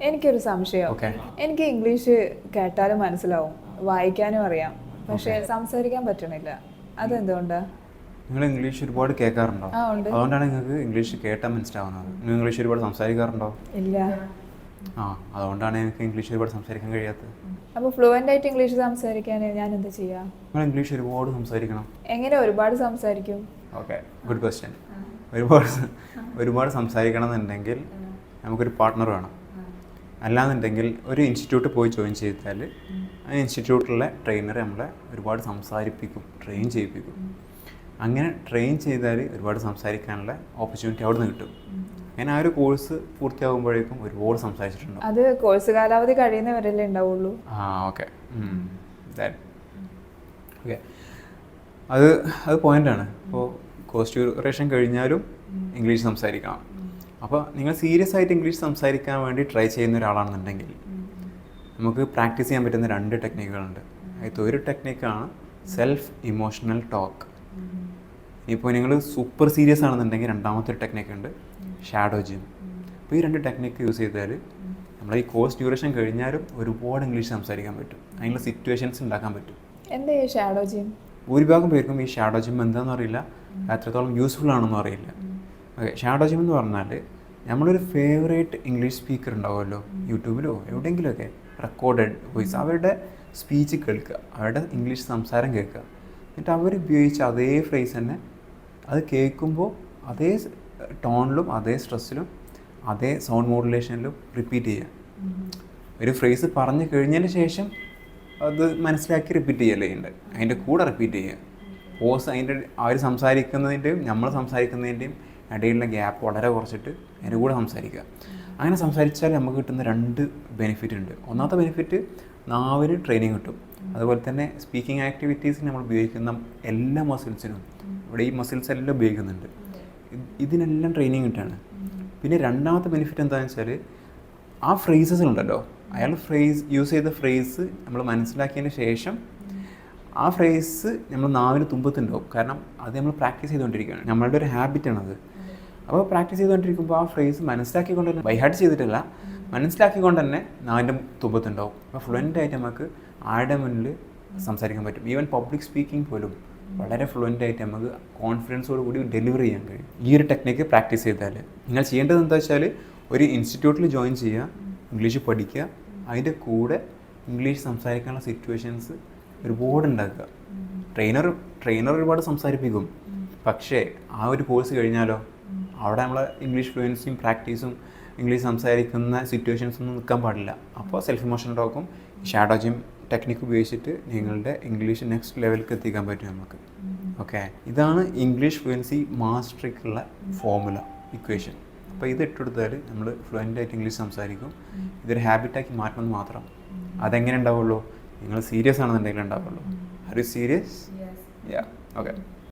എനിക്കൊരു സംശയം. എനിക്ക് ഇംഗ്ലീഷ് കേട്ടാലും മനസ്സിലാവും, വായിക്കാനും അറിയാം, പക്ഷേ സംസാരിക്കാൻ പറ്റണില്ല. അതെന്തുകൊണ്ടാ? നിങ്ങൾ ഇംഗ്ലീഷ് ഒരുപാട് കേൾക്കാറുണ്ടോ? അതുകൊണ്ടാണ് നിങ്ങൾക്ക് ഇംഗ്ലീഷ് കേട്ടാൽ മനസ്സിലാവുന്നത്. നിങ്ങൾ ഇംഗ്ലീഷ് ഒരുപാട് സംസാരിക്കാറുണ്ടോ? ഇല്ല. അതുകൊണ്ടാണ് എനിക്ക് ഇംഗ്ലീഷ് ഒരുപാട് സംസാരിക്കാൻ കഴിയാത്തത്. അപ്പോൾ ഫ്ലുവൻ്റ് ആയിട്ട് ഇംഗ്ലീഷ് സംസാരിക്കാൻ ഞാൻ എന്താ ചെയ്യാം? നിങ്ങൾ ഇംഗ്ലീഷ് ഒരുപാട് സംസാരിക്കണം. എങ്ങനെ ഒരുപാട് സംസാരിക്കും? Good question. ഒരുപാട് സംസാരിക്കണം എന്നുണ്ടെങ്കിൽ നമുക്കൊരു പാർട്ട്ണർ വേണം. അല്ലാന്നുണ്ടെങ്കിൽ ഒരു ഇൻസ്റ്റിറ്റ്യൂട്ട് പോയി ജോയിൻ ചെയ്താൽ ആ ഇൻസ്റ്റിറ്റ്യൂട്ടിലെ ട്രെയിനർ നമ്മളെ ഒരുപാട് സംസാരിപ്പിക്കും, ട്രെയിൻ ചെയ്യിപ്പിക്കും. അങ്ങനെ ട്രെയിൻ ചെയ്താൽ ഒരുപാട് സംസാരിക്കാനുള്ള ഓപ്പർച്യൂണിറ്റി അവിടെ നിന്ന് കിട്ടും. അങ്ങനെ ആ ഒരു കോഴ്സ് പൂർത്തിയാകുമ്പോഴേക്കും ഒരുപാട് സംസാരിച്ചിട്ടുണ്ടോ? അത് കോഴ്സ് കാലാവധി കഴിയുന്നവരല്ലേ ഉണ്ടാവുള്ളൂ. ഓക്കെ. അത് പോയിൻ്റാണ്. ഇപ്പോൾ കോഴ്സ് ഡ്യൂറേഷൻ കഴിഞ്ഞാലും ഇംഗ്ലീഷ് സംസാരിക്കണം. അപ്പോൾ നിങ്ങൾ സീരിയസ് ആയിട്ട് ഇംഗ്ലീഷ് സംസാരിക്കാൻ വേണ്ടി ട്രൈ ചെയ്യുന്ന ഒരാളാണെന്നുണ്ടെങ്കിൽ നമുക്ക് പ്രാക്ടീസ് ചെയ്യാൻ പറ്റുന്ന 2 ടെക്നിക്കുകളുണ്ട്. അതിൽ ഒരു ടെക്നിക്കാണ് സെൽഫ് ഇമോഷണൽ ടോക്ക്. ഇപ്പോൾ നിങ്ങൾ സൂപ്പർ സീരിയസ് ആണെന്നുണ്ടെങ്കിൽ രണ്ടാമത്തെ ഒരു ടെക്നിക്കുണ്ട്, ഷാഡോ ജിം. അപ്പോൾ ഈ 2 ടെക്നിക്ക് യൂസ് ചെയ്താൽ നമ്മളെ ഈ കോഴ്സ് ഡ്യൂറേഷൻ കഴിഞ്ഞാലും ഒരുപാട് ഇംഗ്ലീഷ് സംസാരിക്കാൻ പറ്റും, അതിനുള്ള സിറ്റുവേഷൻസ് ഉണ്ടാക്കാൻ പറ്റും. എന്താ ഈ ഷാഡോ ജിം? ഭൂരിഭാഗം പേർക്കും ഈ ഷാഡോ ജിം എന്താണെന്ന് അറിയില്ല, എത്രത്തോളം യൂസ്ഫുൾ ആണെന്നും അറിയില്ല. ഷാഡോ ജിം എന്ന് പറഞ്ഞാൽ നമ്മളൊരു ഫേവറേറ്റ് ഇംഗ്ലീഷ് സ്പീക്കർ ഉണ്ടാവുമല്ലോ, യൂട്യൂബിലോ എവിടെയെങ്കിലുമൊക്കെ റെക്കോർഡഡ് വോയിസ്, അവരുടെ സ്പീച്ച് കേൾക്കുക, അവരുടെ ഇംഗ്ലീഷ് സംസാരം കേൾക്കുക. എന്നിട്ട് അവരുപയോഗിച്ച അതേ ഫ്രേസ് തന്നെ അത് കേൾക്കുമ്പോൾ അതേ ടോണിലും അതേ സ്ട്രെസ്സിലും അതേ സൗണ്ട് മോഡുലേഷനിലും റിപ്പീറ്റ് ചെയ്യുക. ഒരു ഫ്രേസ് പറഞ്ഞു കഴിഞ്ഞതിന് ശേഷം അത് മനസ്സിലാക്കി റിപ്പീറ്റ് ചെയ്യല്ലേ ഉണ്ട്, അതിൻ്റെ കൂടെ റിപ്പീറ്റ് ചെയ്യുക. പോസ് അതിൻ്റെ അവർ സംസാരിക്കുന്നതിൻ്റെയും നമ്മൾ സംസാരിക്കുന്നതിൻ്റെയും ഇടയിലുള്ള ഗ്യാപ്പ് വളരെ കുറച്ചിട്ട് അതിൻ്റെ കൂടെ സംസാരിക്കുക. അങ്ങനെ സംസാരിച്ചാൽ നമുക്ക് കിട്ടുന്ന 2 ബെനിഫിറ്റ് ഉണ്ട്. ഒന്നാമത്തെ ബെനിഫിറ്റ്, നാവിന് ട്രെയിനിങ് കിട്ടും. അതുപോലെ തന്നെ സ്പീക്കിംഗ് ആക്ടിവിറ്റീസിന് നമ്മൾ ഉപയോഗിക്കുന്ന എല്ലാ മസിൽസിനും, ഇവിടെ ഈ മസിൽസ് എല്ലാം ഉപയോഗിക്കുന്നുണ്ട്, ഇതിനെല്ലാം ട്രെയിനിങ് കിട്ടുകയാണ്. പിന്നെ രണ്ടാമത്തെ ബെനിഫിറ്റ് എന്താണെന്ന് വെച്ചാൽ ആ ഫ്രേസസ് ഉണ്ടല്ലോ, അയാൾ യൂസ് ചെയ്ത ഫ്രേസ് നമ്മൾ മനസ്സിലാക്കിയതിന് ശേഷം ആ ഫ്രേസ് നമ്മൾ നാവിന് തുമ്പത്തുണ്ടാവും. കാരണം അത് നമ്മൾ പ്രാക്ടീസ് ചെയ്തുകൊണ്ടിരിക്കുകയാണ്, നമ്മളുടെ ഒരു ഹാബിറ്റാണത്. അപ്പോൾ പ്രാക്ടീസ് ചെയ്തുകൊണ്ടിരിക്കുമ്പോൾ ആ ഫ്രേസ് മനസ്സിലാക്കിക്കൊണ്ട് തന്നെ, ബൈ ഹാർട്ട് ചെയ്തിട്ടില്ല, മനസ്സിലാക്കിക്കൊണ്ട് തന്നെ നാവിൻ്റെ തുമ്പത്തുണ്ടാവും. അപ്പോൾ ഫ്ലുവൻ്റ് ആയിട്ട് നമുക്ക് ആരുടെ മുന്നിൽ സംസാരിക്കാൻ പറ്റും. ഈവൻ പബ്ലിക് സ്പീക്കിംഗ് പോലും വളരെ ഫ്ലുവൻ്റ് ആയിട്ട് നമുക്ക് കോൺഫിഡൻസോട് കൂടി ഡെലിവർ ചെയ്യാൻ കഴിയും ഈ ഒരു ടെക്നിക്ക് പ്രാക്ടീസ് ചെയ്താൽ. നിങ്ങൾ ചെയ്യേണ്ടത് എന്താ വെച്ചാൽ ഒരു ഇൻസ്റ്റിറ്റ്യൂട്ടിൽ ജോയിൻ ചെയ്യുക, ഇംഗ്ലീഷ് പഠിക്കുക, അതിൻ്റെ കൂടെ ഇംഗ്ലീഷ് സംസാരിക്കാനുള്ള സിറ്റുവേഷൻസ് ഒരുപാട് ഉണ്ടാക്കുക. ട്രെയിനർ ഒരുപാട് സംസാരിപ്പിക്കും, പക്ഷേ ആ ഒരു കോഴ്സ് കഴിഞ്ഞാലോ അവിടെ നമ്മളെ ഇംഗ്ലീഷ് ഫ്ലുവൻസിയും പ്രാക്ടീസും ഇംഗ്ലീഷ് സംസാരിക്കുന്ന സിറ്റുവേഷൻസൊന്നും നിൽക്കാൻ പാടില്ല. അപ്പോൾ സെൽഫ് ഇമോഷണൽ ടോക്കും ഷാഡോ ജിം ടെക്നിക്ക് ഉപയോഗിച്ചിട്ട് നിങ്ങളുടെ ഇംഗ്ലീഷ് നെക്സ്റ്റ് ലെവലിലേക്ക് എത്തിക്കാൻ പറ്റും നമുക്ക്. ഇതാണ് ഇംഗ്ലീഷ് ഫ്ലുവൻസി മാസ്റ്ററിക്കുള്ള ഫോർമുല, ഇക്വേഷൻ. അപ്പോൾ ഇത് ഇട്ടെടുത്താൽ നമ്മൾ ഫ്ലുവൻ്റ് ആയിട്ട് ഇംഗ്ലീഷ് സംസാരിക്കും. ഇതൊരു ഹാബിറ്റാക്കി മാറ്റണമെന്ന് മാത്രം. അതെങ്ങനെ ഉണ്ടാവുള്ളൂ? നിങ്ങൾ സീരിയസ് ആണെന്നുണ്ടെങ്കിൽ ഉണ്ടാവുള്ളൂ. Are you serious? Yes. Yeah. Okay.